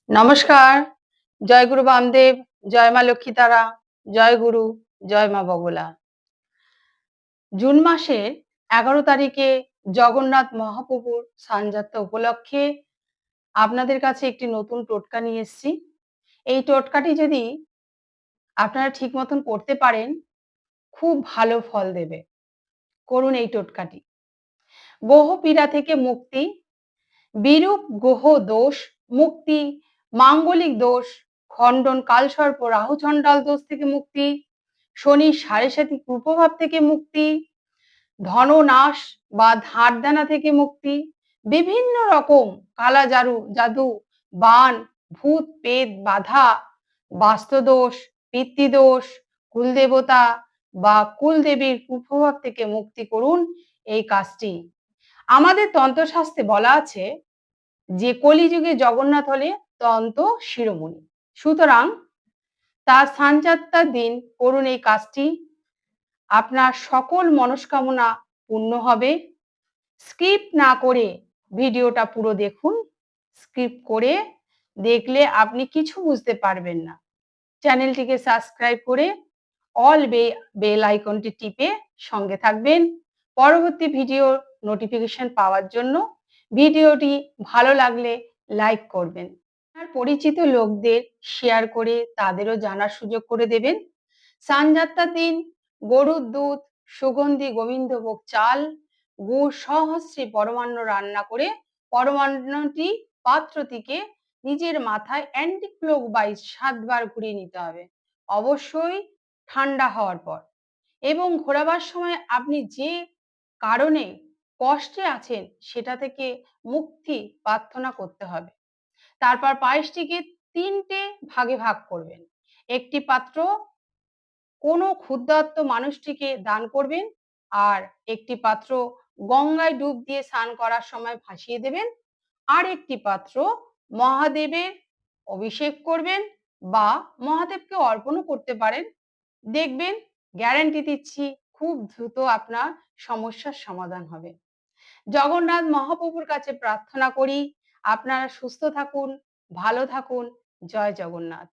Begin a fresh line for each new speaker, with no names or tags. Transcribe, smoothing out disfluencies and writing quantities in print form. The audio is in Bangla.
নমস্কার। জয় গুরু বামদেব, জয় মা লক্ষ্মী তারা, জয় গুরু, জয় মা বগলা। জুন মাসের ১১ তারিখে জগন্নাথ মহাপ্রভুর স্নানযাত্রা উপলক্ষে আপনাদের কাছে একটি নতুন টোটকা নিয়ে এসেছি। এই টোটকাটি যদি আপনারা ঠিক মতন করতে পারেন, খুব ভালো ফল দেবে। করুন এই টোটকাটি। গ্রহ পীড়া থেকে মুক্তি, বিরূপ গ্রহ দোষ মুক্তি, মাঙ্গলিক দোষ খণ্ডন, কালসর্প রাহু চণ্ডাল দোষ থেকে মুক্তি, শনির সাড়ে সাতি কুপ্রভাব থেকে মুক্তি, ধননাশ বা ধার দেনা থেকে মুক্তি, বিভিন্ন রকম কালা জাদু, বান, ভূত, পেত, বাধা, বাস্তুদোষ, পিতৃদোষ, কুলদেবতা বা কুলদেবীর কুপ্রভাব থেকে মুক্তি করুন এই কাজটি। আমাদের তন্ত্রশাস্ত্রে বলা আছে যে কলিযুগে জগন্নাথ হলে তন্ত্র শিরোমণি। সুতরাং তার স্নানযাত্রার দিন করুন এই কাজটি। আপনার সকল মনস্কামনা পূর্ণ হবে। স্কিপ না করে ভিডিওটা পুরো দেখুন। স্কিপ করে দেখলে আপনি কিছু বুঝতে পারবেন না। চ্যানেলটিকে সাবস্ক্রাইব করে অল বেল আইকনটি টিপে সঙ্গে থাকবেন পরবর্তী ভিডিও নোটিফিকেশন পাওয়ার জন্য। ভিডিওটি ভালো লাগলে লাইক করবেন, আর পরিচিত লোকদের শেয়ার করে তাদেরও জানার সুযোগ করে দেবেন। স্নানযাত্রার দিন গরুর দুধ, সুগন্ধি গোবিন্দভোগ চাল, গুড় সহস্রে পরমান্ন রান্না করে পরমান্নটি পাত্রটিকে নিজের মাথায় অ্যান্টি ক্লকওয়াইজ 7 বার ঘুরিয়ে নিতে হবে, অবশ্যই ঠান্ডা হওয়ার পর। এবং ঘোরাবার সময় আপনি যে কারণে কষ্টে আছেন সেটা থেকে মুক্তি প্রার্থনা করতে হবে। তারপর পায়েসটিকে 3টে ভাগে ভাগ করবেন। একটি পাত্র কোনো ক্ষুধার্ত মানুষটিকে দান করবেন, আর একটি পাত্র গঙ্গায় ডুব দিয়ে স্নান করার সময় ভাসিয়ে দেবেন, আর একটি পাত্র মহাদেবের অভিষেক করবেন বা মহাদেবকে অর্পণও করতে পারেন। দেখবেন, গ্যারান্টি দিচ্ছি, খুব দ্রুত আপনার সমস্যার সমাধান হবে। জগন্নাথ মহাপ্রভুর কাছে প্রার্থনা করি আপনারা সুস্থ থাকুন, ভালো থাকুন। জয় জগন্নাথ।